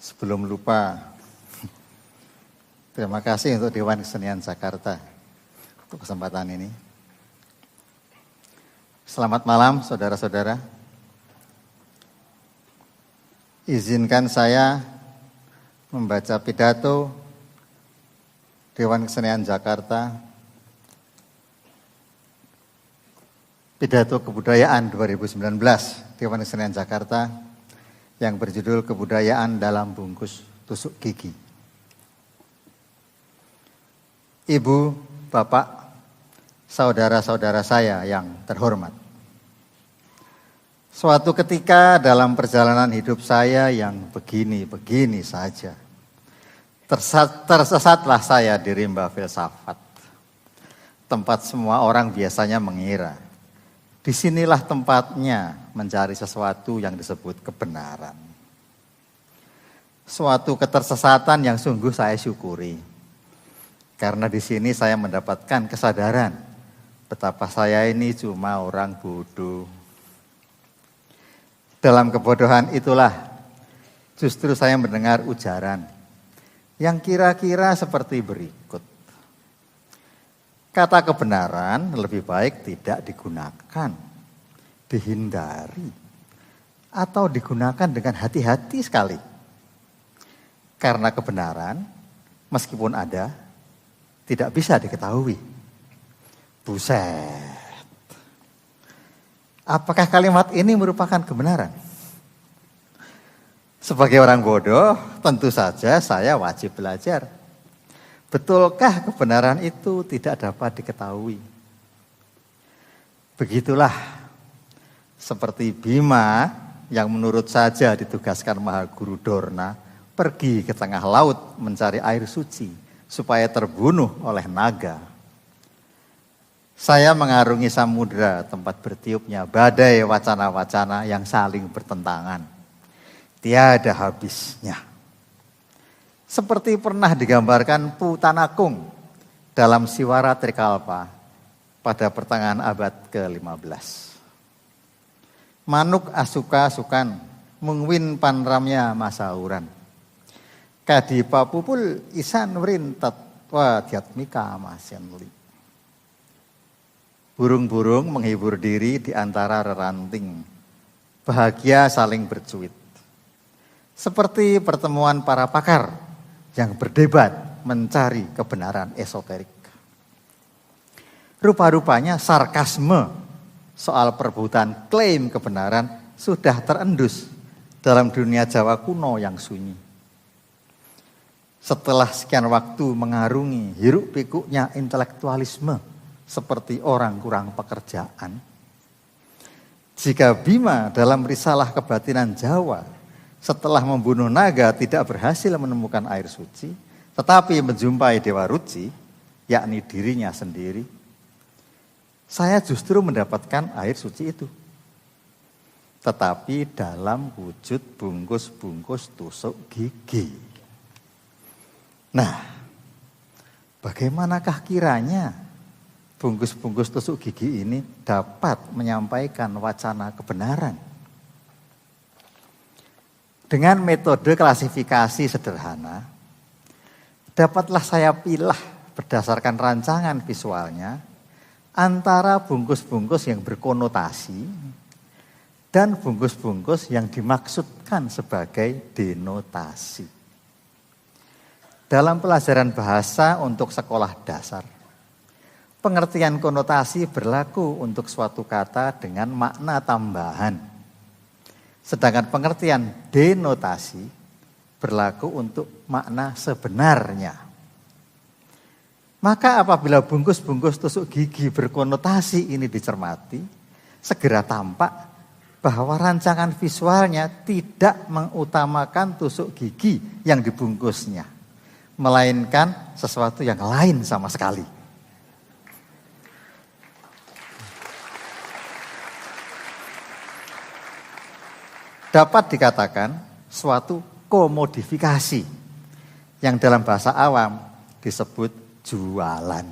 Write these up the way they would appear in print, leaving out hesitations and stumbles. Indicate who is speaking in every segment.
Speaker 1: Sebelum lupa, terima kasih untuk Dewan Kesenian Jakarta untuk kesempatan ini. Selamat malam saudara-saudara. Izinkan saya membaca pidato Dewan Kesenian Jakarta, pidato kebudayaan 2019 Dewan Kesenian Jakarta yang berjudul Kebudayaan dalam Bungkus Tusuk Gigi. Ibu, Bapak, saudara-saudara saya yang terhormat. Suatu ketika dalam perjalanan hidup saya yang begini-begini saja, tersesatlah saya di rimba filsafat. Tempat semua orang biasanya mengira, disinilah tempatnya mencari sesuatu yang disebut kebenaran. Suatu ketersesatan yang sungguh saya syukuri. Karena di sini saya mendapatkan kesadaran betapa saya ini cuma orang bodoh. Dalam kebodohan itulah justru saya mendengar ujaran yang kira-kira seperti berikut. Kata kebenaran lebih baik tidak digunakan, dihindari, atau digunakan dengan hati-hati sekali. Karena kebenaran, meskipun ada, tidak bisa diketahui. Buset. Apakah kalimat ini merupakan kebenaran? Sebagai orang bodoh, tentu saja saya wajib belajar. Betulkah kebenaran itu tidak dapat diketahui? Begitulah seperti Bima yang menurut saja ditugaskan Mahaguru Dorna pergi ke tengah laut mencari air suci supaya terbunuh oleh naga. Saya mengarungi samudera tempat bertiupnya badai wacana-wacana yang saling bertentangan. Tiada habisnya. Seperti pernah digambarkan Putanakung dalam Siwara Trikalpa pada pertengahan abad ke-15. Manuk asuka sukan, mungwin panramnya masauran. Kadi papupul isan wrin tatwa diatmika masyanli. Burung-burung menghibur diri di antara reranting, bahagia saling bercuit. Seperti pertemuan para pakar yang berdebat mencari kebenaran esoterik. Rupa-rupanya sarkasme soal perebutan klaim kebenaran sudah terendus dalam dunia Jawa kuno yang sunyi. Setelah sekian waktu mengarungi hiruk pikuknya intelektualisme seperti orang kurang pekerjaan, jika Bima dalam risalah kebatinan Jawa setelah membunuh naga tidak berhasil menemukan air suci, tetapi menjumpai Dewa Ruci, yakni dirinya sendiri, saya justru mendapatkan air suci itu. Tetapi dalam wujud bungkus-bungkus tusuk gigi. Nah, bagaimanakah kiranya bungkus-bungkus tusuk gigi ini dapat menyampaikan wacana kebenaran? Dengan metode klasifikasi sederhana, dapatlah saya pilah berdasarkan rancangan visualnya antara bungkus-bungkus yang berkonotasi dan bungkus-bungkus yang dimaksudkan sebagai denotasi. Dalam pelajaran bahasa untuk sekolah dasar, pengertian konotasi berlaku untuk suatu kata dengan makna tambahan. Sedangkan pengertian denotasi berlaku untuk makna sebenarnya. Maka apabila bungkus-bungkus tusuk gigi berkonotasi ini dicermati, segera tampak bahwa rancangan visualnya tidak mengutamakan tusuk gigi yang dibungkusnya, melainkan sesuatu yang lain sama sekali. Dapat dikatakan suatu komodifikasi yang dalam bahasa awam disebut jualan.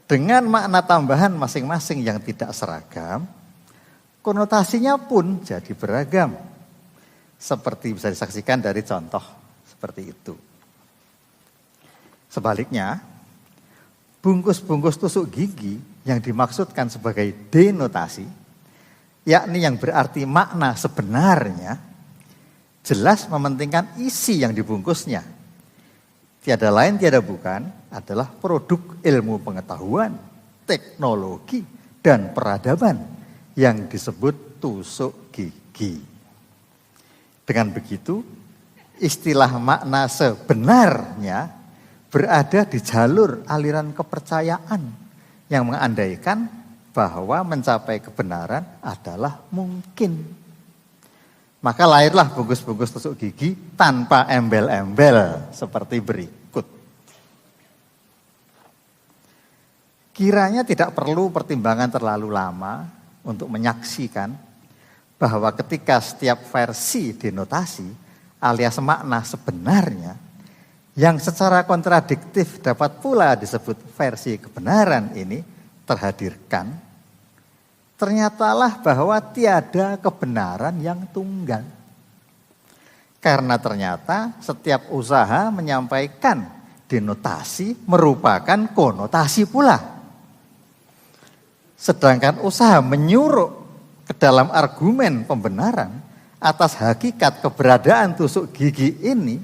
Speaker 1: Dengan makna tambahan masing-masing yang tidak seragam, konotasinya pun jadi beragam. Seperti bisa disaksikan dari contoh seperti itu. Sebaliknya, bungkus-bungkus tusuk gigi yang dimaksudkan sebagai denotasi, yakni yang berarti makna sebenarnya, jelas mementingkan isi yang dibungkusnya. Tiada lain tiada bukan adalah produk ilmu pengetahuan, teknologi, dan peradaban yang disebut tusuk gigi. Dengan begitu, istilah makna sebenarnya berada di jalur aliran kepercayaan yang mengandaikan bahwa mencapai kebenaran adalah mungkin. Maka lahirlah bungkus-bungkus tusuk gigi tanpa embel-embel seperti berikut. Kiranya tidak perlu pertimbangan terlalu lama untuk menyaksikan bahwa ketika setiap versi denotasi alias makna sebenarnya yang secara kontradiktif dapat pula disebut versi kebenaran ini terhadirkan, ternyatalah bahwa tiada kebenaran yang tunggal. Karena ternyata setiap usaha menyampaikan denotasi merupakan konotasi pula. Sedangkan usaha menyuruh ke dalam argumen pembenaran atas hakikat keberadaan tusuk gigi ini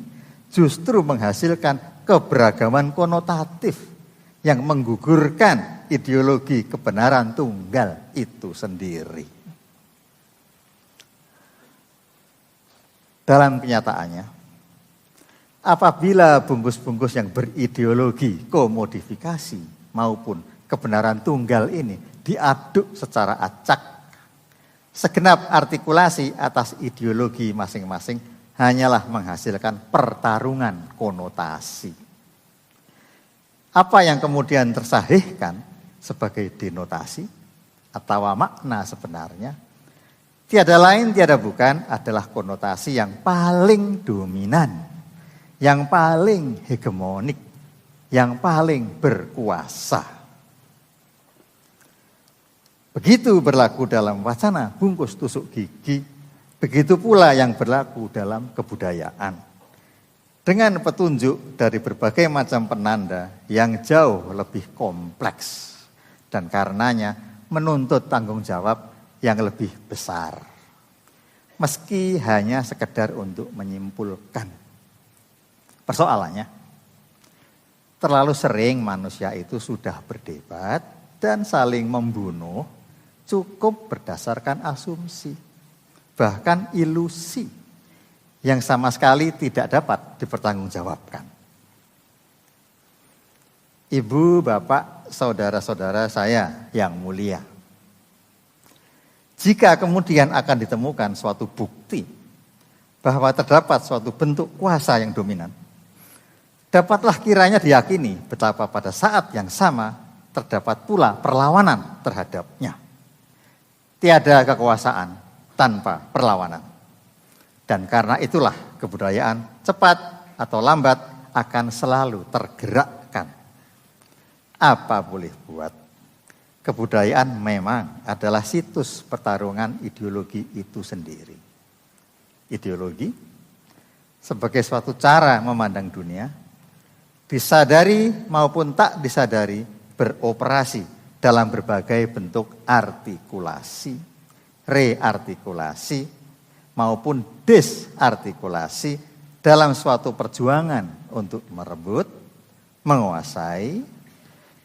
Speaker 1: justru menghasilkan keberagaman konotatif yang menggugurkan ideologi kebenaran tunggal itu sendiri. Dalam kenyataannya, apabila bungkus-bungkus yang berideologi komodifikasi maupun kebenaran tunggal ini diaduk secara acak, segenap artikulasi atas ideologi masing-masing hanyalah menghasilkan pertarungan konotasi. Apa yang kemudian tersahihkan sebagai denotasi atau makna sebenarnya, tiada lain tiada bukan adalah konotasi yang paling dominan, yang paling hegemonik, yang paling berkuasa. Begitu berlaku dalam wacana bungkus tusuk gigi, begitu pula yang berlaku dalam kebudayaan. Dengan petunjuk dari berbagai macam penanda yang jauh lebih kompleks dan karenanya menuntut tanggung jawab yang lebih besar. Meski hanya sekedar untuk menyimpulkan. Persoalannya, terlalu sering manusia itu sudah berdebat dan saling membunuh cukup berdasarkan asumsi, bahkan ilusi yang sama sekali tidak dapat dipertanggungjawabkan. Ibu, bapak, saudara-saudara saya yang mulia, jika kemudian akan ditemukan suatu bukti bahwa terdapat suatu bentuk kuasa yang dominan, dapatlah kiranya diyakini betapa pada saat yang sama terdapat pula perlawanan terhadapnya. Tiada kekuasaan tanpa perlawanan. Dan karena itulah kebudayaan cepat atau lambat akan selalu tergerakkan. Apa boleh buat, kebudayaan memang adalah situs pertarungan ideologi itu sendiri. Ideologi sebagai suatu cara memandang dunia, disadari maupun tak disadari beroperasi dalam berbagai bentuk artikulasi, reartikulasi, maupun desartikulasi dalam suatu perjuangan untuk merebut, menguasai,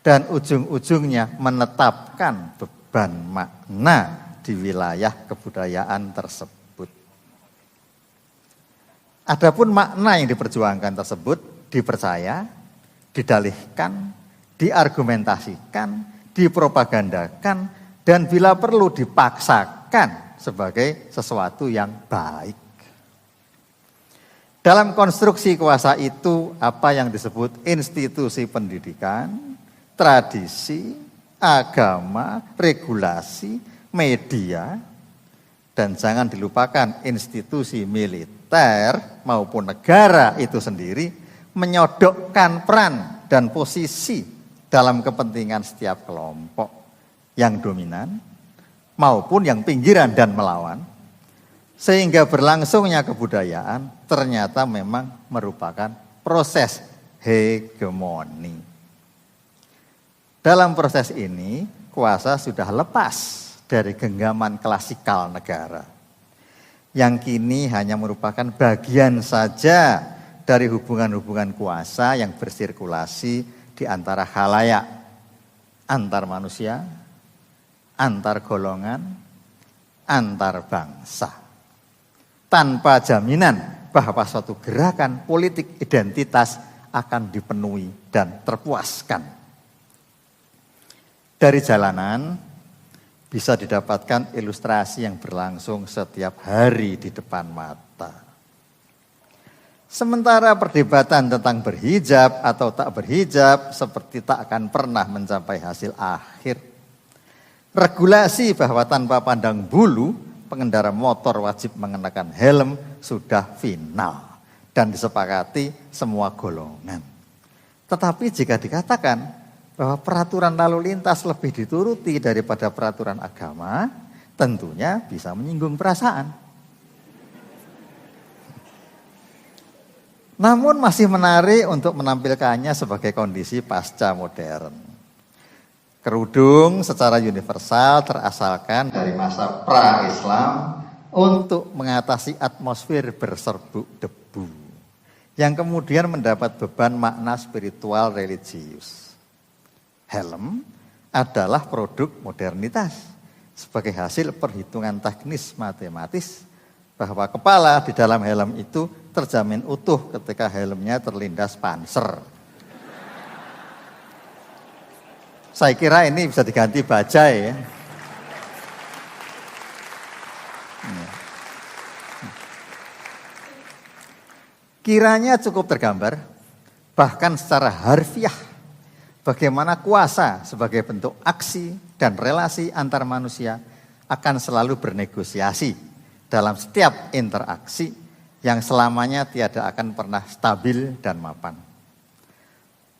Speaker 1: dan ujung-ujungnya menetapkan beban makna di wilayah kebudayaan tersebut. Adapun makna yang diperjuangkan tersebut dipercaya, didalihkan, diargumentasikan, dipropagandakan, dan bila perlu dipaksakan sebagai sesuatu yang baik. Dalam konstruksi kuasa itu, apa yang disebut institusi pendidikan, tradisi, agama, regulasi, media, dan jangan dilupakan institusi militer maupun negara itu sendiri menyodokkan peran dan posisi dalam kepentingan setiap kelompok yang dominan maupun yang pinggiran dan melawan, Sehingga berlangsungnya kebudayaan ternyata memang merupakan proses hegemoni. Dalam proses ini, kuasa sudah lepas dari genggaman klasikal negara, yang kini hanya merupakan bagian saja dari hubungan-hubungan kuasa yang bersirkulasi di antara khalayak, antar manusia, antar golongan, antar bangsa. Tanpa jaminan bahwa suatu gerakan politik identitas akan dipenuhi dan terpuaskan. Dari jalanan bisa didapatkan ilustrasi yang berlangsung setiap hari di depan mata. Sementara perdebatan tentang berhijab atau tak berhijab seperti tak akan pernah mencapai hasil akhir. Regulasi bahwa tanpa pandang bulu, pengendara motor wajib mengenakan helm sudah final dan disepakati semua golongan. Tetapi jika dikatakan bahwa peraturan lalu lintas lebih dituruti daripada peraturan agama, tentunya bisa menyinggung perasaan. Namun masih menarik untuk menampilkannya sebagai kondisi pasca modern. Kerudung secara universal terasalkan dari masa pra-Islam untuk mengatasi atmosfer berserbuk debu yang kemudian mendapat beban makna spiritual religius. Helm adalah produk modernitas sebagai hasil perhitungan teknis matematis bahwa kepala di dalam helm itu terjamin utuh ketika helmnya terlindas panser. Saya kira ini bisa diganti bajai ya. Kiranya cukup tergambar, bahkan secara harfiah, bagaimana kuasa sebagai bentuk aksi dan relasi antar manusia akan selalu bernegosiasi dalam setiap interaksi yang selamanya tiada akan pernah stabil dan mapan.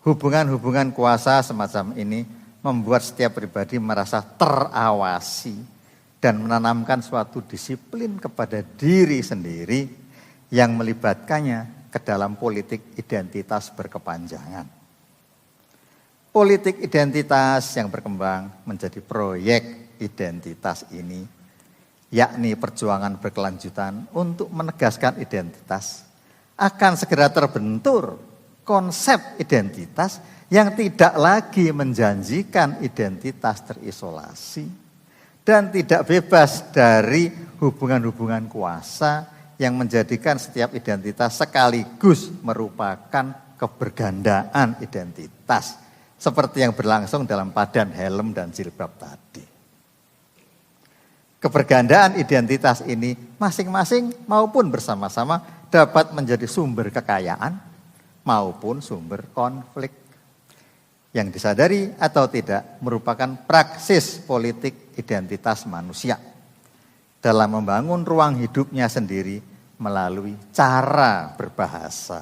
Speaker 1: Hubungan-hubungan kuasa semacam ini membuat setiap pribadi merasa terawasi dan menanamkan suatu disiplin kepada diri sendiri yang melibatkannya ke dalam politik identitas berkepanjangan. Politik identitas yang berkembang menjadi proyek identitas ini, yakni perjuangan berkelanjutan untuk menegaskan identitas, akan segera terbentur konsep identitas yang tidak lagi menjanjikan identitas terisolasi dan tidak bebas dari hubungan-hubungan kuasa yang menjadikan setiap identitas sekaligus merupakan kebergandaan identitas seperti yang berlangsung dalam padan helm dan jilbab tadi. Kebergandaan identitas ini masing-masing maupun bersama-sama dapat menjadi sumber kekayaan maupun sumber konflik. Yang disadari atau tidak merupakan praksis politik identitas manusia dalam membangun ruang hidupnya sendiri melalui cara berbahasa.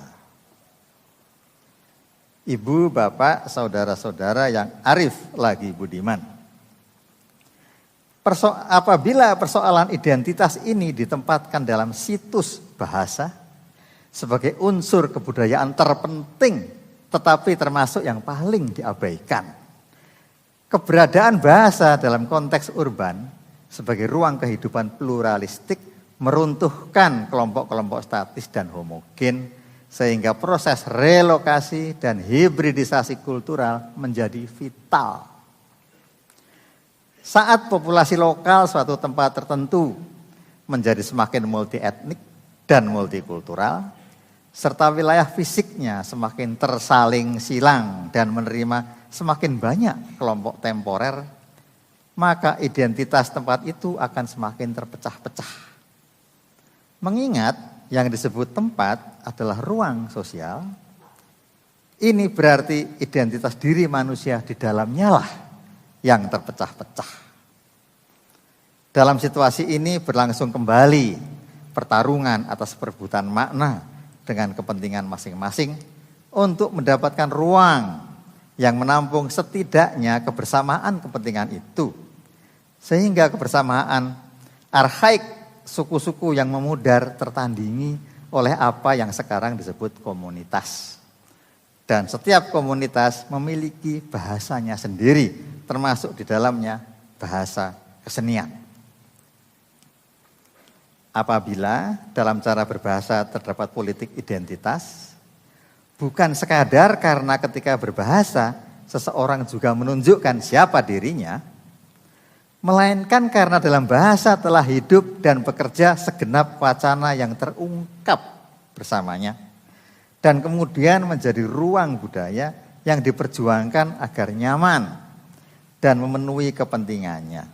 Speaker 1: Ibu, bapak, saudara-saudara yang arif lagi budiman. Apabila persoalan identitas ini ditempatkan dalam situs bahasa sebagai unsur kebudayaan terpenting tetapi termasuk yang paling diabaikan. Keberadaan bahasa dalam konteks urban sebagai ruang kehidupan pluralistik meruntuhkan kelompok-kelompok statis dan homogen sehingga proses relokasi dan hibridisasi kultural menjadi vital. Saat populasi lokal suatu tempat tertentu menjadi semakin multi etnik dan multikultural, serta wilayah fisiknya semakin tersaling silang dan menerima semakin banyak kelompok temporer, maka identitas tempat itu akan semakin terpecah-pecah. Mengingat yang disebut tempat adalah ruang sosial, ini berarti identitas diri manusia di dalamnya lah yang terpecah-pecah. Dalam situasi ini berlangsung kembali pertarungan atas perebutan makna dengan kepentingan masing-masing untuk mendapatkan ruang yang menampung setidaknya kebersamaan kepentingan itu. Sehingga kebersamaan arhaik suku-suku yang memudar tertandingi oleh apa yang sekarang disebut komunitas. Dan setiap komunitas memiliki bahasanya sendiri, termasuk di dalamnya bahasa kesenian. Apabila dalam cara berbahasa terdapat politik identitas, bukan sekadar karena ketika berbahasa seseorang juga menunjukkan siapa dirinya, melainkan karena dalam bahasa telah hidup dan bekerja segenap wacana yang terungkap bersamanya, dan kemudian menjadi ruang budaya yang diperjuangkan agar nyaman dan memenuhi kepentingannya.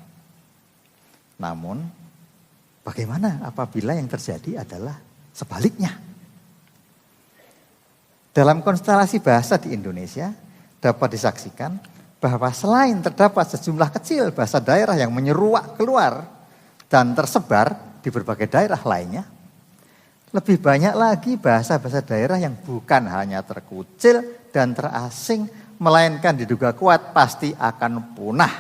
Speaker 1: Namun, bagaimana apabila yang terjadi adalah sebaliknya? Dalam konstelasi bahasa di Indonesia dapat disaksikan bahwa selain terdapat sejumlah kecil bahasa daerah yang menyeruak keluar dan tersebar di berbagai daerah lainnya, lebih banyak lagi bahasa-bahasa daerah yang bukan hanya terkucil dan terasing, melainkan diduga kuat pasti akan punah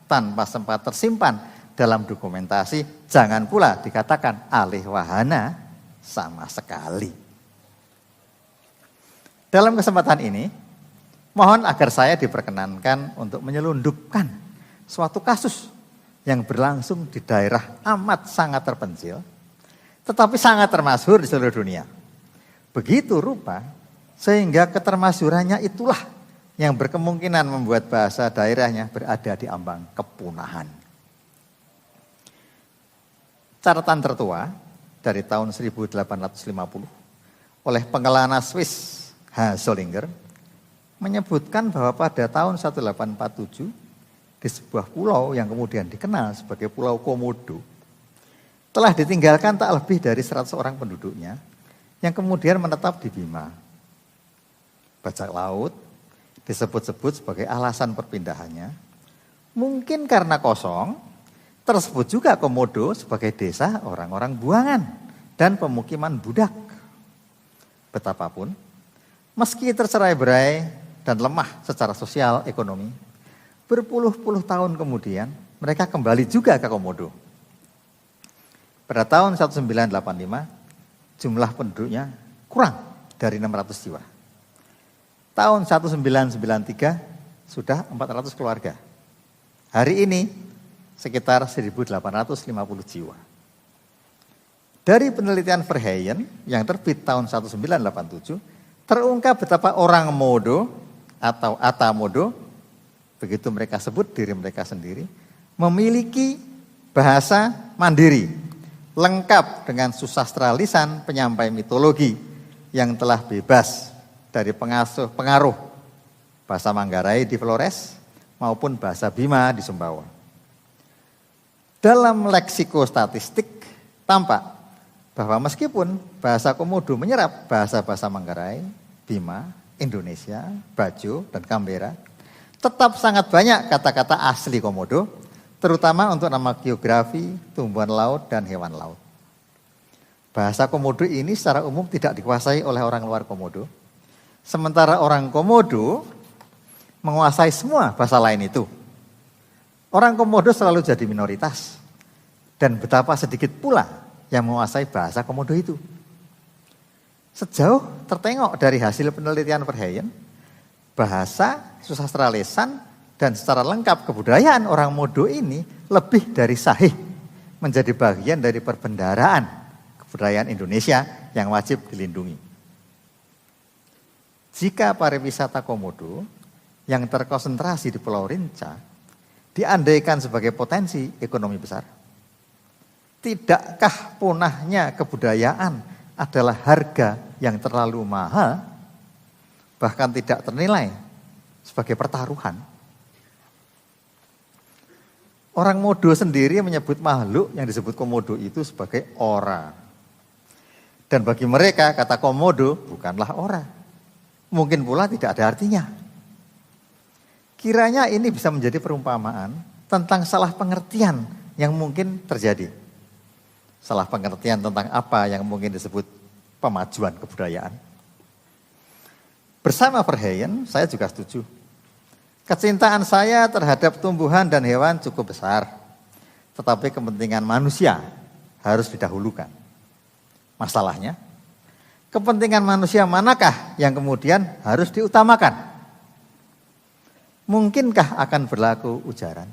Speaker 1: tanpa sempat tersimpan dalam dokumentasi, jangan pula dikatakan alih wahana sama sekali. Dalam kesempatan ini, mohon agar saya diperkenankan untuk menyelundupkan suatu kasus yang berlangsung di daerah amat sangat terpencil, tetapi sangat termasyhur di seluruh dunia. Begitu rupa, sehingga ketermasyhurannya itulah yang berkemungkinan membuat bahasa daerahnya berada di ambang kepunahan. Catatan tertua dari tahun 1850 oleh pengelana Swiss H. Zollinger menyebutkan bahwa pada tahun 1847 di sebuah pulau yang kemudian dikenal sebagai Pulau Komodo telah ditinggalkan tak lebih dari 100 orang penduduknya yang kemudian menetap di Bima. Bajak laut disebut-sebut sebagai alasan perpindahannya. Mungkin karena kosong, tersebut juga Komodo sebagai desa orang-orang buangan dan pemukiman budak. Betapapun, meski tercerai-berai dan lemah secara sosial ekonomi, berpuluh-puluh tahun kemudian mereka kembali juga ke Komodo. Pada tahun 1985, jumlah penduduknya kurang dari 600 jiwa. Tahun 1993 sudah 400 keluarga. Hari ini sekitar 1.850 jiwa. Dari penelitian Verheyen yang terbit tahun 1987, terungkap betapa orang Modo atau Atamodo, begitu mereka sebut diri mereka sendiri, memiliki bahasa mandiri, lengkap dengan susastra lisan penyampai mitologi yang telah bebas dari pengaruh bahasa Manggarai di Flores maupun bahasa Bima di Sumbawa. Dalam leksikostatistik tampak bahwa meskipun bahasa Komodo menyerap bahasa-bahasa Manggarai, Bima, Indonesia, Bajo, dan Kambera, tetap sangat banyak kata-kata asli Komodo, terutama untuk nama geografi, tumbuhan laut, dan hewan laut. Bahasa Komodo ini secara umum tidak dikuasai oleh orang luar Komodo, sementara orang Komodo menguasai semua bahasa lain itu. Orang Komodo selalu jadi minoritas, dan betapa sedikit pula yang menguasai bahasa Komodo itu. Sejauh tertengok dari hasil penelitian Verheyen, bahasa, susastra lisan, dan secara lengkap kebudayaan orang Modo ini lebih dari sahih menjadi bagian dari perbendaharaan kebudayaan Indonesia yang wajib dilindungi. Jika pariwisata Komodo yang terkonsentrasi di Pulau Rinca diandaikan sebagai potensi ekonomi besar, tidakkah punahnya kebudayaan adalah harga yang terlalu mahal, bahkan tidak ternilai sebagai pertaruhan? Orang Modo sendiri menyebut makhluk yang disebut Komodo itu sebagai ora. Dan bagi mereka kata Komodo bukanlah ora. Mungkin pula tidak ada artinya. Kiranya ini bisa menjadi perumpamaan tentang salah pengertian yang mungkin terjadi. Salah pengertian tentang apa yang mungkin disebut pemajuan kebudayaan. Bersama Verheyen, saya juga setuju. Kecintaan saya terhadap tumbuhan dan hewan cukup besar. Tetapi kepentingan manusia harus didahulukan. Masalahnya, kepentingan manusia manakah yang kemudian harus diutamakan? Mungkinkah akan berlaku ujaran?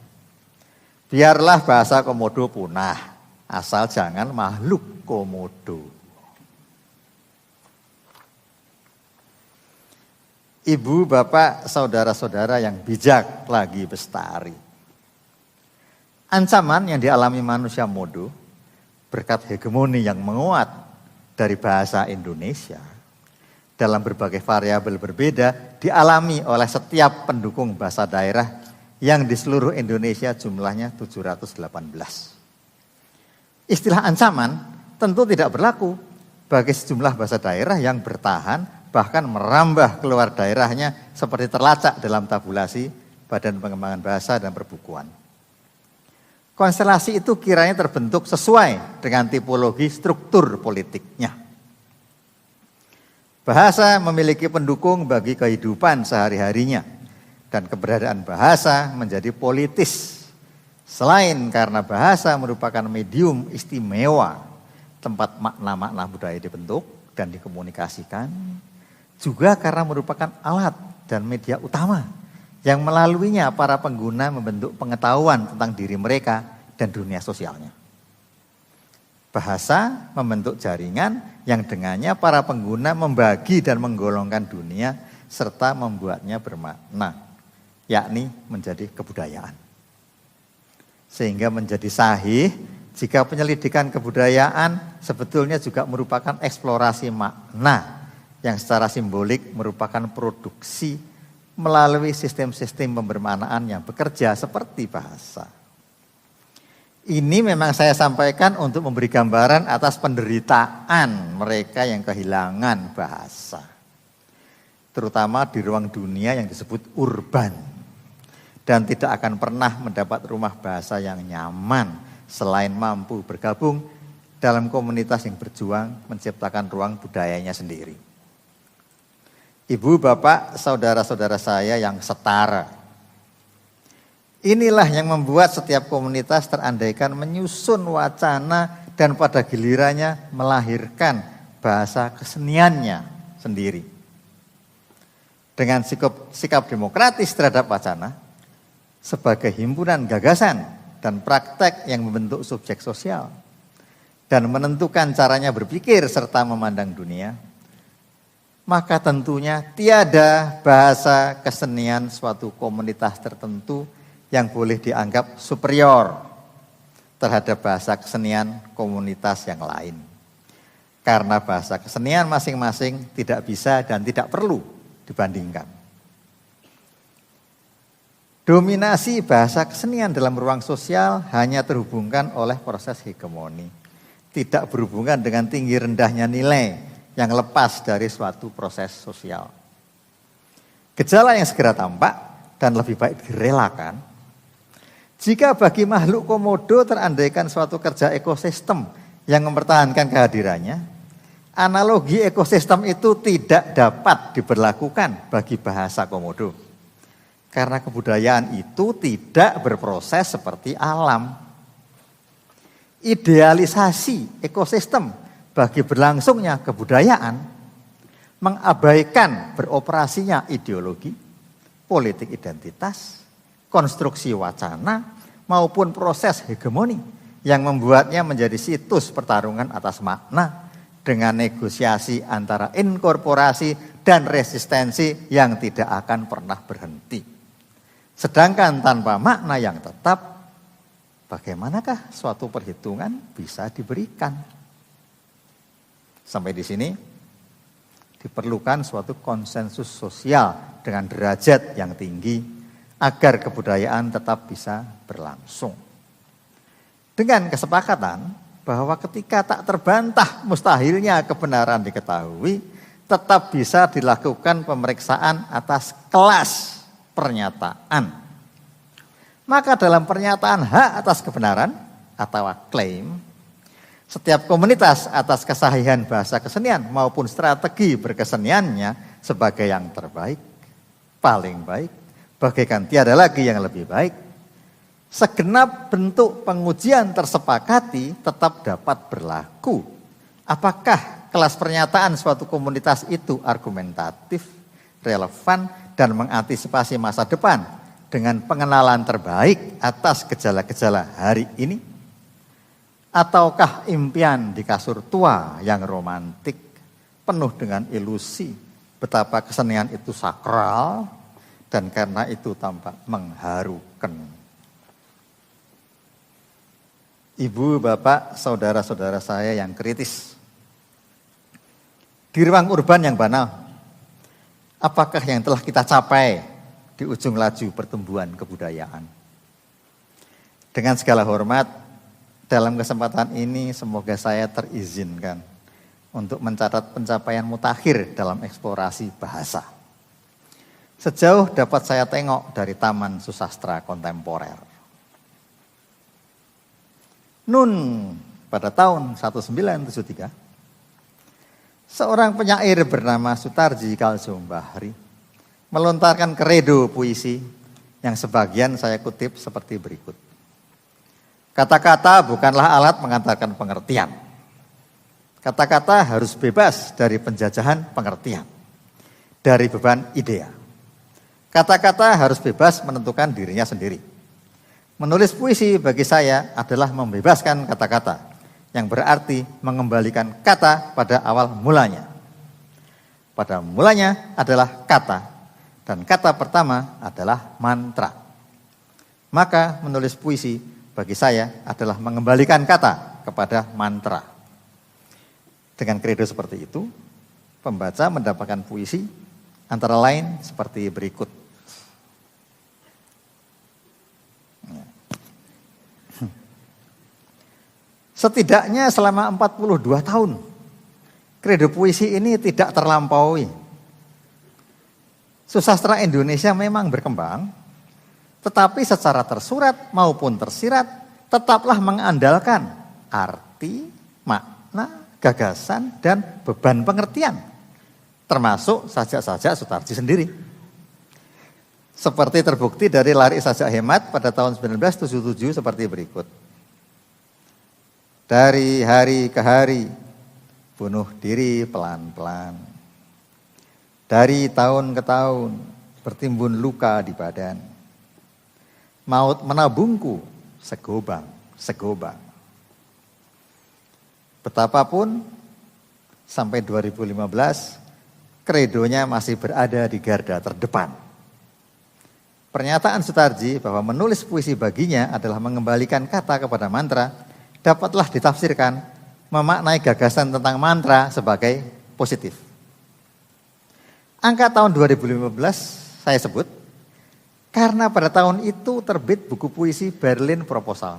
Speaker 1: Biarlah bahasa Komodo punah, asal jangan makhluk Komodo. Ibu, bapak, saudara-saudara yang bijak lagi bestari. Ancaman yang dialami manusia modo berkat hegemoni yang menguat dari bahasa Indonesia dalam berbagai variabel berbeda dialami oleh setiap pendukung bahasa daerah yang di seluruh Indonesia jumlahnya 718. Istilah ancaman tentu tidak berlaku bagi sejumlah bahasa daerah yang bertahan bahkan merambah keluar daerahnya seperti terlacak dalam tabulasi Badan Pengembangan Bahasa dan Perbukuan. Konstelasi itu kiranya terbentuk sesuai dengan tipologi struktur politiknya. Bahasa memiliki pendukung bagi kehidupan sehari-harinya dan keberadaan bahasa menjadi politis. Selain karena bahasa merupakan medium istimewa tempat makna-makna budaya dibentuk dan dikomunikasikan, juga karena merupakan alat dan media utama yang melaluinya para pengguna membentuk pengetahuan tentang diri mereka dan dunia sosialnya. Bahasa membentuk jaringan yang dengannya para pengguna membagi dan menggolongkan dunia serta membuatnya bermakna, yakni menjadi kebudayaan. Sehingga menjadi sahih jika penyelidikan kebudayaan sebetulnya juga merupakan eksplorasi makna yang secara simbolik merupakan produksi melalui sistem-sistem pembermaknaan yang bekerja seperti bahasa. Ini memang saya sampaikan untuk memberi gambaran atas penderitaan mereka yang kehilangan bahasa. Terutama di ruang dunia yang disebut urban. Dan tidak akan pernah mendapat rumah bahasa yang nyaman selain mampu bergabung dalam komunitas yang berjuang menciptakan ruang budayanya sendiri. Ibu, bapak, saudara-saudara saya yang setara. Inilah yang membuat setiap komunitas terandaikan menyusun wacana dan pada gilirannya melahirkan bahasa keseniannya sendiri. Dengan sikap demokratis terhadap wacana, sebagai himpunan gagasan dan praktek yang membentuk subjek sosial, dan menentukan caranya berpikir serta memandang dunia, maka tentunya tiada bahasa kesenian suatu komunitas tertentu yang boleh dianggap superior terhadap bahasa kesenian komunitas yang lain. Karena bahasa kesenian masing-masing tidak bisa dan tidak perlu dibandingkan. Dominasi bahasa kesenian dalam ruang sosial hanya terhubungkan oleh proses hegemoni. Tidak berhubungan dengan tinggi rendahnya nilai yang lepas dari suatu proses sosial. Gejala yang segera tampak dan lebih baik direlakan jika bagi makhluk komodo terandaikan suatu kerja ekosistem yang mempertahankan kehadirannya, analogi ekosistem itu tidak dapat diberlakukan bagi bahasa komodo. Karena kebudayaan itu tidak berproses seperti alam. Idealisasi ekosistem bagi berlangsungnya kebudayaan mengabaikan beroperasinya ideologi, politik identitas, konstruksi wacana, maupun proses hegemoni yang membuatnya menjadi situs pertarungan atas makna dengan negosiasi antara inkorporasi dan resistensi yang tidak akan pernah berhenti. Sedangkan tanpa makna yang tetap, bagaimanakah suatu perhitungan bisa diberikan? Sampai di sini diperlukan suatu konsensus sosial dengan derajat yang tinggi agar kebudayaan tetap bisa berlangsung. Dengan kesepakatan bahwa ketika tak terbantah mustahilnya kebenaran diketahui, tetap bisa dilakukan pemeriksaan atas kelas pernyataan. Maka dalam pernyataan hak atas kebenaran atau klaim, setiap komunitas atas kesahihan bahasa kesenian maupun strategi berkeseniannya sebagai yang terbaik, paling baik, bagaikan tiada lagi yang lebih baik, segenap bentuk pengujian tersepakati tetap dapat berlaku. Apakah kelas pernyataan suatu komunitas itu argumentatif, relevan, dan mengantisipasi masa depan dengan pengenalan terbaik atas gejala-gejala hari ini? Ataukah impian di kasur tua yang romantik, penuh dengan ilusi, betapa kesenian itu sakral, dan karena itu tampak mengharukan? Ibu, bapak, saudara-saudara saya yang kritis, di ruang urban yang banal, apakah yang telah kita capai di ujung laju pertumbuhan kebudayaan? Dengan segala hormat, dalam kesempatan ini semoga saya terizinkan untuk mencatat pencapaian mutakhir dalam eksplorasi bahasa. Sejauh dapat saya tengok dari Taman Susastra Kontemporer. Nun, pada tahun 1973, seorang penyair bernama Sutarji Kalsum Bahri melontarkan kredo puisi yang sebagian saya kutip seperti berikut. Kata-kata bukanlah alat mengantarkan pengertian. Kata-kata harus bebas dari penjajahan pengertian, dari beban idea. Kata-kata harus bebas menentukan dirinya sendiri. Menulis puisi bagi saya adalah membebaskan kata-kata, yang berarti mengembalikan kata pada awal mulanya. Pada mulanya adalah kata, dan kata pertama adalah mantra. Maka menulis puisi bagi saya adalah mengembalikan kata kepada mantra. Dengan kredo seperti itu, pembaca mendapatkan puisi antara lain seperti berikut. Setidaknya selama 42 tahun, kredo puisi ini tidak terlampaui. Susastra Indonesia memang berkembang, tetapi secara tersurat maupun tersirat tetaplah mengandalkan arti, makna, gagasan, dan beban pengertian, termasuk sajak-sajak Sutarji sendiri. Seperti terbukti dari Larik Sajak Hemat pada tahun 1977 seperti berikut. Dari hari ke hari, bunuh diri pelan-pelan. Dari tahun ke tahun, bertimbun luka di badan. Maut menabungku segobang. Betapapun, sampai 2015, kredonya masih berada di garda terdepan. Pernyataan Sutarji bahwa menulis puisi baginya adalah mengembalikan kata kepada mantra, dapatlah ditafsirkan memaknai gagasan tentang mantra sebagai positif. Angka tahun 2015 saya sebut karena pada tahun itu terbit buku puisi Berlin Proposal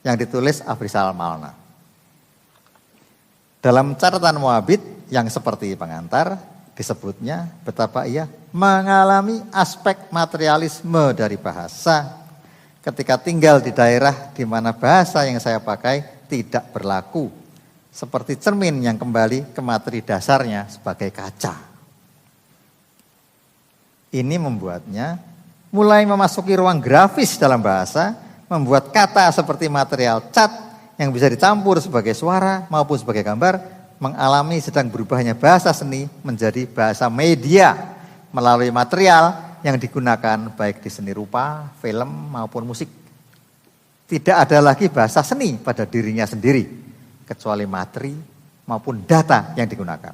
Speaker 1: yang ditulis Afrizal Malna. Dalam catatan Moabit yang seperti pengantar disebutnya betapa ia mengalami aspek materialisme dari bahasa ketika tinggal di daerah di mana bahasa yang saya pakai tidak berlaku, seperti cermin yang kembali ke materi dasarnya sebagai kaca. Ini membuatnya mulai memasuki ruang grafis dalam bahasa, membuat kata seperti material cat yang bisa dicampur sebagai suara maupun sebagai gambar, mengalami sedang berubahnya bahasa seni menjadi bahasa media melalui material yang digunakan baik di seni rupa, film maupun musik. Tidak ada lagi bahasa seni pada dirinya sendiri, kecuali materi maupun data yang digunakan.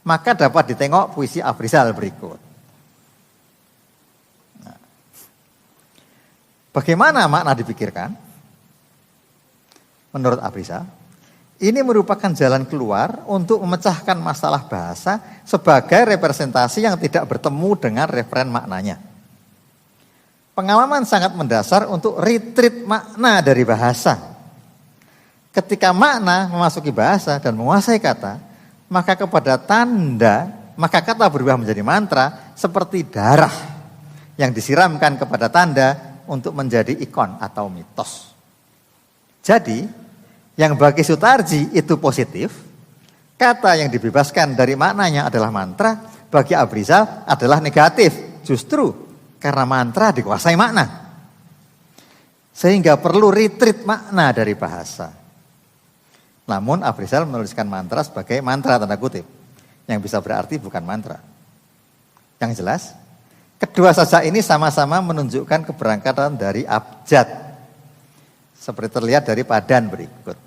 Speaker 1: Maka dapat ditengok puisi Afrizal berikut. Nah, bagaimana makna dipikirkan? Menurut Afrizal, ini merupakan jalan keluar untuk memecahkan masalah bahasa sebagai representasi yang tidak bertemu dengan referen maknanya. Pengalaman sangat mendasar untuk retreat makna dari bahasa. Ketika makna memasuki bahasa dan menguasai kata, maka kepada tanda, maka kata berubah menjadi mantra seperti darah yang disiramkan kepada tanda untuk menjadi ikon atau mitos. Jadi, yang bagi Sutarji itu positif, kata yang dibebaskan dari maknanya adalah mantra, bagi Afrizal adalah negatif, justru karena mantra dikuasai makna. Sehingga perlu retreat makna dari bahasa. Namun Afrizal menuliskan mantra sebagai mantra tanda kutip. Yang bisa berarti bukan mantra. Yang jelas, kedua sajak ini sama-sama menunjukkan keberangkatan dari abjad. Seperti terlihat dari padan berikut.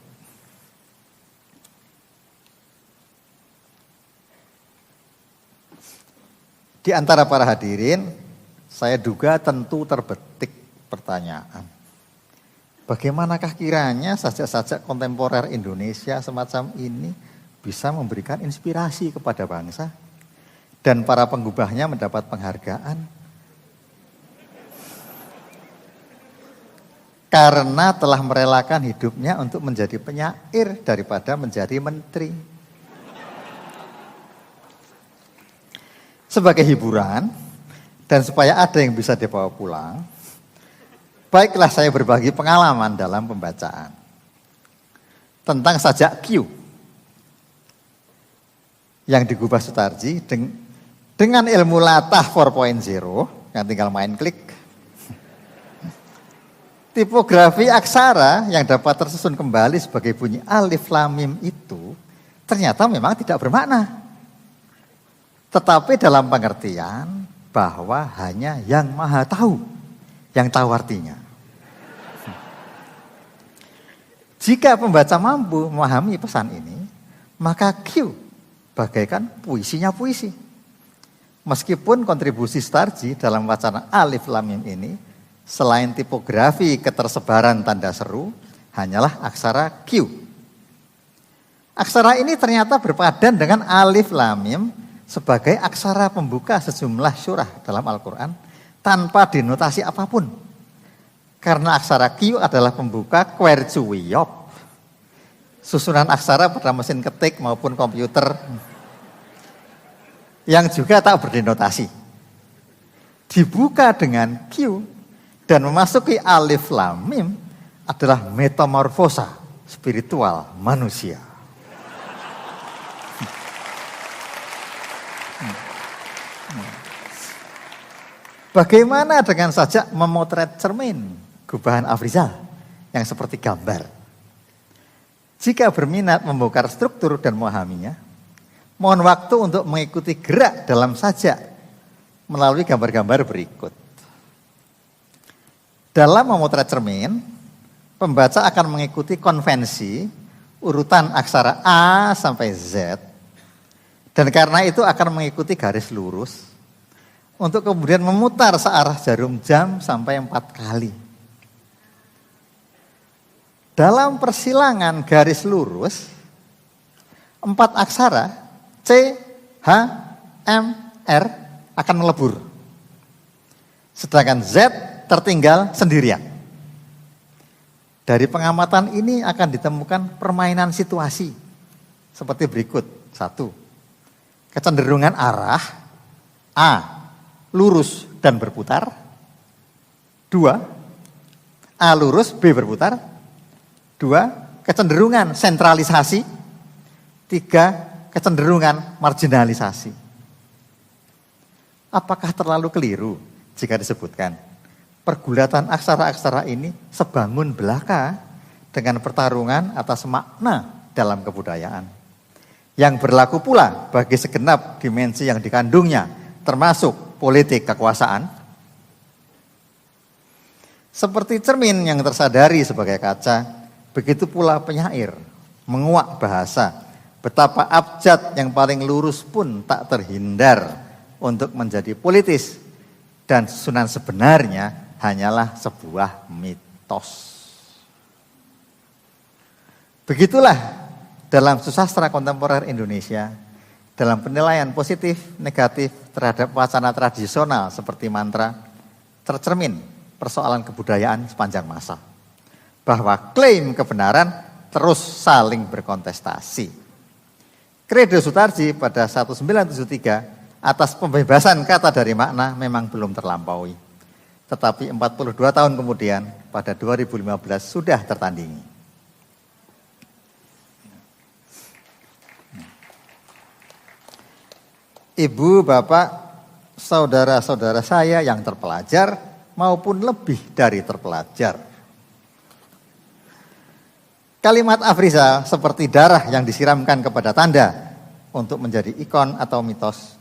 Speaker 1: Di antara para hadirin, saya duga tentu terbetik pertanyaan. Bagaimanakah kiranya sajak-sajak kontemporer Indonesia semacam ini bisa memberikan inspirasi kepada bangsa dan para penggubahnya mendapat penghargaan? Karena telah merelakan hidupnya untuk menjadi penyair daripada menjadi menteri. Sebagai hiburan dan supaya ada yang bisa dibawa pulang, baiklah saya berbagi pengalaman dalam pembacaan tentang sajak Q yang digubah Sutarji dengan ilmu latah 4.0 yang tinggal main klik. Tipografi aksara yang dapat tersusun kembali sebagai bunyi alif lam mim itu ternyata memang tidak bermakna. Tetapi dalam pengertian bahwa hanya yang maha tahu yang tahu artinya. Jika pembaca mampu memahami pesan ini, maka Q bagaikan puisinya puisi. Meskipun kontribusi Sutarji dalam wacana alif lam mim ini, selain tipografi ketersebaran tanda seru, hanyalah aksara Q. Aksara ini ternyata berpadan dengan alif lam mim sebagai aksara pembuka sejumlah surah dalam Al-Quran tanpa dinotasi apapun. Karena aksara Q adalah pembuka Quercuiop, susunan aksara pada mesin ketik maupun komputer yang juga tak berdinotasi. Dibuka dengan Q dan memasuki alif lam mim adalah metamorfosa spiritual manusia. Bagaimana dengan sajak memotret cermin gubahan Afrizal yang seperti gambar? Jika berminat membongkar struktur dan memahaminya, mohon waktu untuk mengikuti gerak dalam sajak melalui gambar-gambar berikut. Dalam memotret cermin, pembaca akan mengikuti konvensi urutan aksara A sampai Z, dan karena itu akan mengikuti garis lurus untuk kemudian memutar searah jarum jam sampai 4 kali. Dalam persilangan garis lurus, 4 aksara C, H, M, R akan melebur. Sedangkan Z tertinggal sendirian. Dari pengamatan ini akan ditemukan permainan situasi seperti berikut. 1. Kecenderungan arah A, lurus dan berputar. 2. A lurus, B berputar. 2. Kecenderungan sentralisasi. 3. Kecenderungan marginalisasi. Apakah terlalu keliru jika disebutkan pergulatan aksara-aksara ini sebangun belaka dengan pertarungan atas makna dalam kebudayaan yang berlaku pula bagi segenap dimensi yang dikandungnya, termasuk politik kekuasaan? Seperti cermin yang tersadari sebagai kaca, begitu pula penyair menguak bahasa, betapa abjad yang paling lurus pun tak terhindar untuk menjadi politis, dan susunan sebenarnya hanyalah sebuah mitos. Begitulah dalam susastra kontemporer Indonesia, dalam penilaian positif, negatif terhadap wacana tradisional seperti mantra, tercermin persoalan kebudayaan sepanjang masa. Bahwa klaim kebenaran terus saling berkontestasi. Kredo Sutarji pada 1973 atas pembebasan kata dari makna memang belum terlampaui. Tetapi 42 tahun kemudian pada 2015 sudah tertandingi. Ibu, bapak, saudara-saudara saya yang terpelajar maupun lebih dari terpelajar. Kalimat Afriza seperti darah yang disiramkan kepada tanda untuk menjadi ikon atau mitos,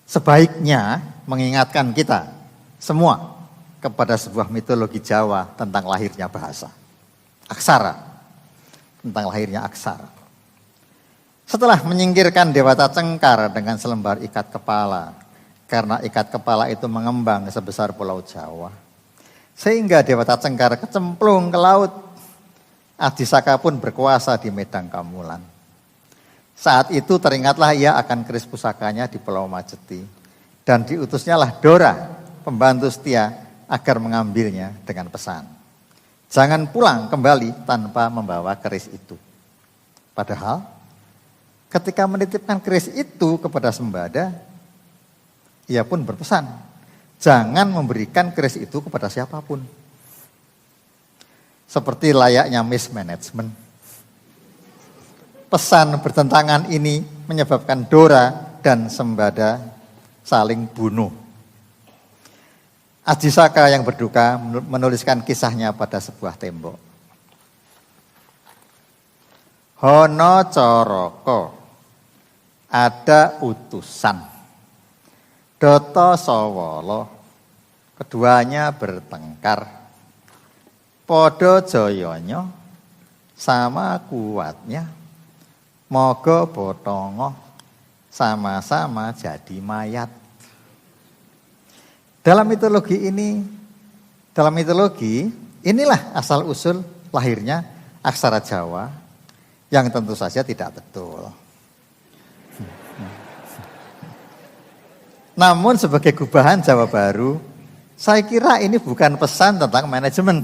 Speaker 1: sebaiknya mengingatkan kita semua kepada sebuah mitologi Jawa tentang lahirnya bahasa. Aksara, tentang lahirnya aksara. Setelah menyingkirkan Dewata Cengkar dengan selembar ikat kepala, karena ikat kepala itu mengembang sebesar pulau Jawa, sehingga Dewata Cengkar kecemplung ke laut, Adisaka pun berkuasa di Medang Kamulan. Saat itu teringatlah ia akan keris pusakanya di Pulau Majeti, dan diutusnya lah Dora, pembantu setia, agar mengambilnya dengan pesan, jangan pulang kembali tanpa membawa keris itu. Padahal ketika menitipkan keris itu kepada Sembada, ia pun berpesan, jangan memberikan keris itu kepada siapapun. Seperti layaknya mismanagement. Pesan bertentangan ini menyebabkan Dora dan Sembada saling bunuh. Adisaka yang berduka menuliskan kisahnya pada sebuah tembok. Hono Coroko, ada utusan. Doto Sowolo, keduanya bertengkar. Podo Joyonyo, sama kuatnya. Mogo Botongo, sama-sama jadi mayat. Dalam mitologi inilah asal usul lahirnya aksara Jawa yang tentu saja tidak betul. Namun sebagai gubahan Jawa Baru, saya kira ini bukan pesan tentang manajemen,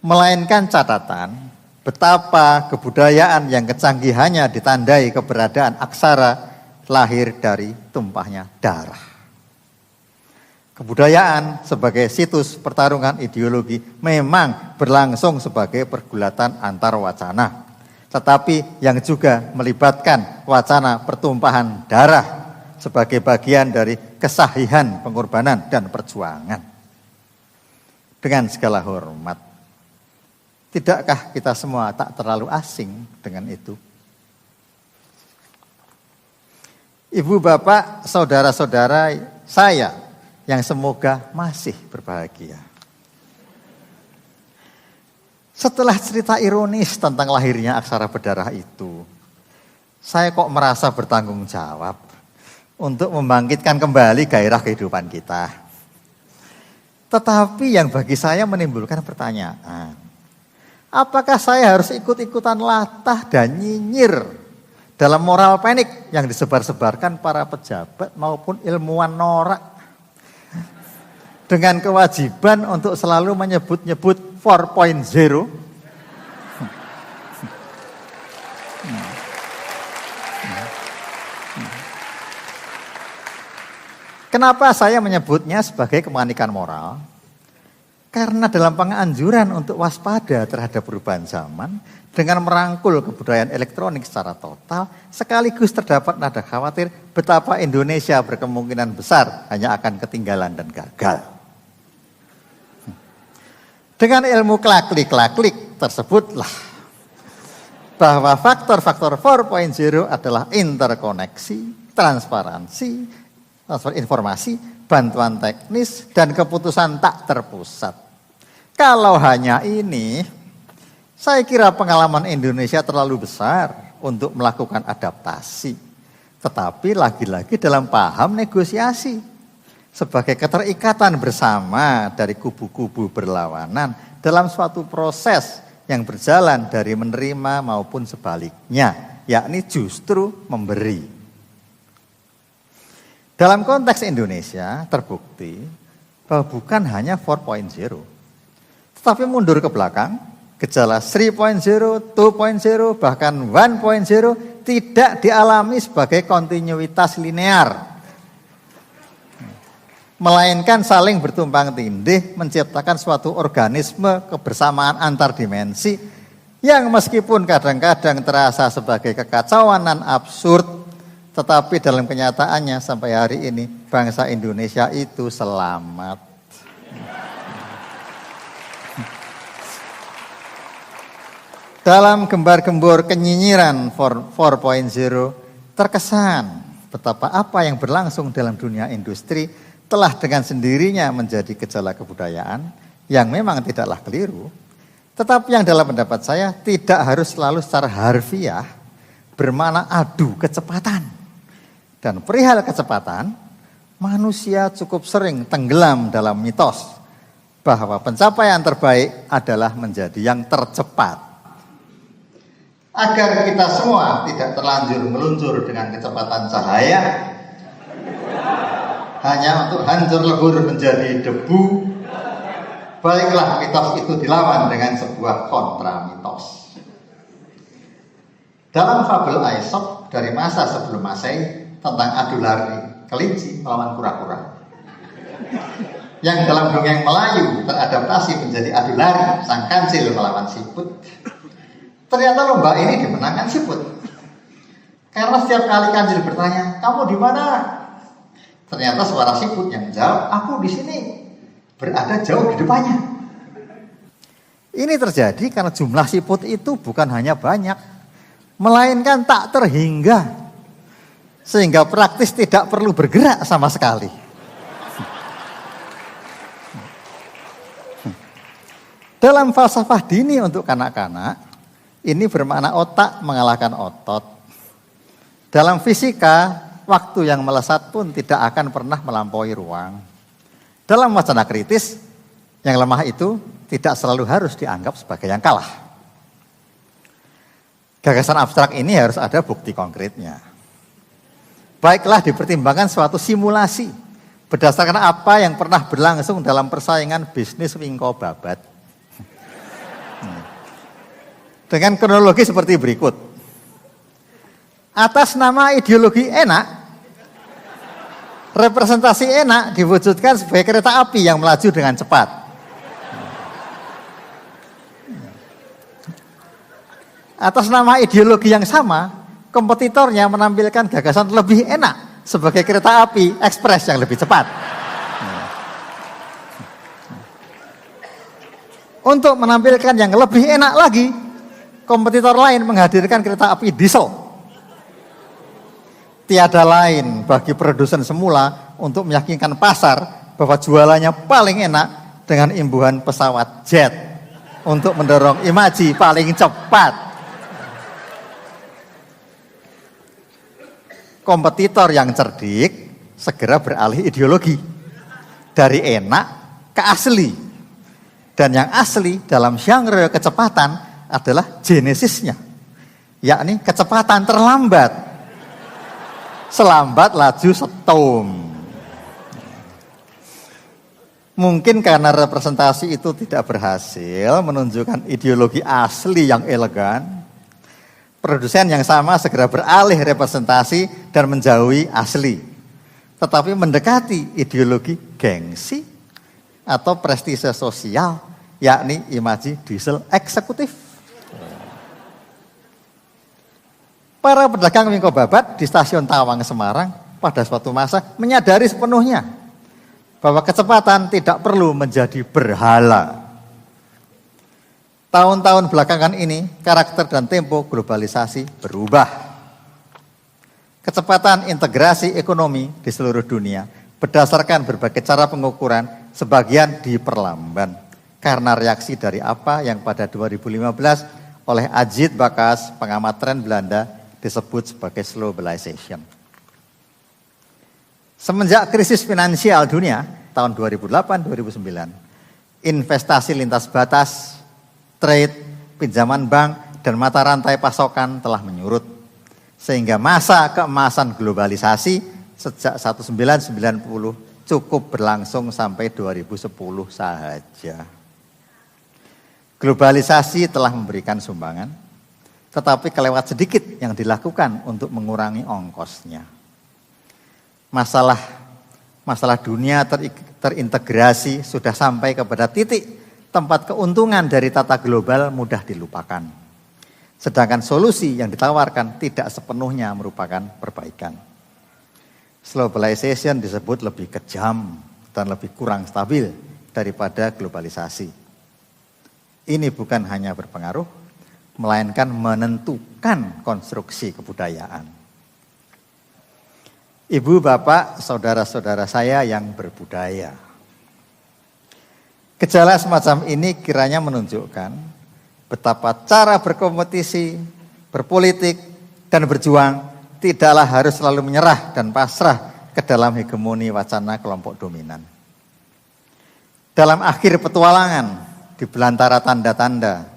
Speaker 1: melainkan catatan betapa kebudayaan yang kecanggihannya ditandai keberadaan aksara lahir dari tumpahnya darah. Kebudayaan sebagai situs pertarungan ideologi memang berlangsung sebagai pergulatan antar wacana, tetapi yang juga melibatkan wacana pertumpahan darah sebagai bagian dari kesahihan pengorbanan dan perjuangan. Dengan segala hormat, tidakkah kita semua tak terlalu asing dengan itu? Ibu, bapak, saudara-saudara saya yang semoga masih berbahagia. Setelah cerita ironis tentang lahirnya aksara berdarah itu, saya kok merasa bertanggung jawab untuk membangkitkan kembali gairah kehidupan kita. Tetapi yang bagi saya menimbulkan pertanyaan, apakah saya harus ikut-ikutan latah dan nyinyir dalam moral panik yang disebar-sebarkan para pejabat maupun ilmuwan norak dengan kewajiban untuk selalu menyebut-nyebut 4.0? Kenapa saya menyebutnya sebagai kepanikan moral? Karena dalam penganjuran untuk waspada terhadap perubahan zaman, dengan merangkul kebudayaan elektronik secara total, sekaligus terdapat nada khawatir betapa Indonesia berkemungkinan besar hanya akan ketinggalan dan gagal. Dengan ilmu klaklik tersebutlah bahwa faktor-faktor 4.0 adalah interkoneksi, transparansi, transfer informasi, bantuan teknis, dan keputusan tak terpusat. Kalau hanya ini, saya kira pengalaman Indonesia terlalu besar untuk melakukan adaptasi. Tetapi lagi-lagi dalam paham negosiasi, sebagai keterikatan bersama dari kubu-kubu berlawanan dalam suatu proses yang berjalan dari menerima maupun sebaliknya, yakni justru memberi. Dalam konteks Indonesia terbukti bahwa bukan hanya 4.0, tetapi mundur ke belakang, gejala 3.0, 2.0, bahkan 1.0 tidak dialami sebagai kontinuitas linear, melainkan saling bertumpang tindih menciptakan suatu organisme kebersamaan antar dimensi yang meskipun kadang-kadang terasa sebagai kekacauan dan absurd, tetapi dalam kenyataannya sampai hari ini bangsa Indonesia itu selamat. Dalam gembar-gembor kenyinyiran 4.0 terkesan betapa apa yang berlangsung dalam dunia industri telah dengan sendirinya menjadi gejala kebudayaan yang memang tidaklah keliru, tetapi yang dalam pendapat saya tidak harus selalu secara harfiah bermakna adu kecepatan. Dan perihal kecepatan, manusia cukup sering tenggelam dalam mitos bahwa pencapaian terbaik adalah menjadi yang tercepat. Agar kita semua tidak terlanjur meluncur dengan kecepatan cahaya hanya untuk hancur lebur menjadi debu, baiklah mitos itu dilawan dengan sebuah kontra mitos. Dalam fabel Aesop dari masa sebelum Masehi tentang adu lari kelinci melawan kura-kura, yang dalam dongeng Melayu teradaptasi menjadi adu lari sang kancil melawan siput, ternyata lomba ini dimenangkan siput. Karena setiap kali kancil bertanya, "Kamu di mana?" Ternyata suara siput yang menjawab, "Aku di sini." Berada jauh di depannya. Ini terjadi karena jumlah siput itu bukan hanya banyak, melainkan tak terhingga. Sehingga praktis tidak perlu bergerak sama sekali. Dalam falsafah dini untuk kanak-kanak, ini bermakna otak mengalahkan otot. Dalam fisika, waktu yang melesat pun tidak akan pernah melampaui ruang. Dalam wacana kritis, yang lemah itu tidak selalu harus dianggap sebagai yang kalah. Gagasan abstrak ini harus ada bukti konkretnya. Baiklah dipertimbangkan suatu simulasi berdasarkan apa yang pernah berlangsung dalam persaingan bisnis wingko babat. Dengan kronologi seperti berikut. Atas nama ideologi enak, representasi enak diwujudkan sebagai kereta api yang melaju dengan cepat. Atas nama ideologi yang sama, kompetitornya menampilkan gagasan lebih enak sebagai kereta api ekspres yang lebih cepat. Untuk menampilkan yang lebih enak lagi, kompetitor lain menghadirkan kereta api diesel. Tiada lain bagi produsen semula untuk meyakinkan pasar bahwa jualannya paling enak dengan imbuhan pesawat jet untuk mendorong imaji paling cepat. Kompetitor yang cerdik segera beralih ideologi dari enak ke asli. Dan yang asli dalam genre kecepatan adalah genesisnya, yakni kecepatan terlambat, selambat laju setum. Mungkin karena representasi itu tidak berhasil menunjukkan ideologi asli yang elegan, produsen yang sama segera beralih representasi dan menjauhi asli, tetapi mendekati ideologi gengsi atau prestise sosial, yakni imaji diesel eksekutif. Para pedagang wingko babat di stasiun Tawang, Semarang pada suatu masa menyadari sepenuhnya bahwa kecepatan tidak perlu menjadi berhala. Tahun-tahun belakangan ini karakter dan tempo globalisasi berubah. Kecepatan integrasi ekonomi di seluruh dunia berdasarkan berbagai cara pengukuran sebagian diperlamban karena reaksi dari apa yang pada 2015 oleh Ajit Bakas, pengamat tren Belanda, disebut sebagai globalization. Semenjak krisis finansial dunia tahun 2008-2009, investasi lintas batas, trade, pinjaman bank, dan mata rantai pasokan telah menyurut. Sehingga masa keemasan globalisasi sejak 1990 cukup berlangsung sampai 2010 saja. Globalisasi telah memberikan sumbangan, tetapi kelewat sedikit yang dilakukan untuk mengurangi ongkosnya. Masalah dunia terintegrasi sudah sampai kepada titik tempat keuntungan dari tata global mudah dilupakan. Sedangkan solusi yang ditawarkan tidak sepenuhnya merupakan perbaikan. Globalization disebut lebih kejam dan lebih kurang stabil daripada globalisasi. Ini bukan hanya berpengaruh melainkan menentukan konstruksi kebudayaan. Ibu, bapak, saudara-saudara saya yang berbudaya. Gejala semacam ini kiranya menunjukkan betapa cara berkompetisi, berpolitik, dan berjuang tidaklah harus selalu menyerah dan pasrah ke dalam hegemoni wacana kelompok dominan. Dalam akhir petualangan, di belantara tanda-tanda,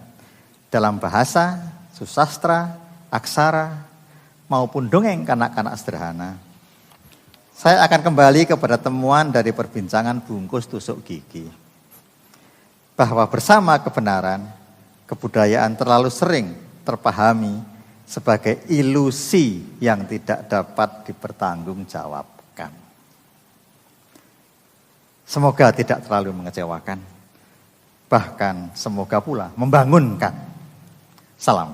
Speaker 1: dalam bahasa, susastra, aksara, maupun dongeng kanak-kanak sederhana, saya akan kembali kepada temuan dari perbincangan bungkus tusuk gigi. Bahwa bersama kebenaran, kebudayaan terlalu sering terpahami sebagai ilusi yang tidak dapat dipertanggungjawabkan. Semoga tidak terlalu mengecewakan, bahkan semoga pula membangunkan. Salam.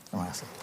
Speaker 1: Terima kasih.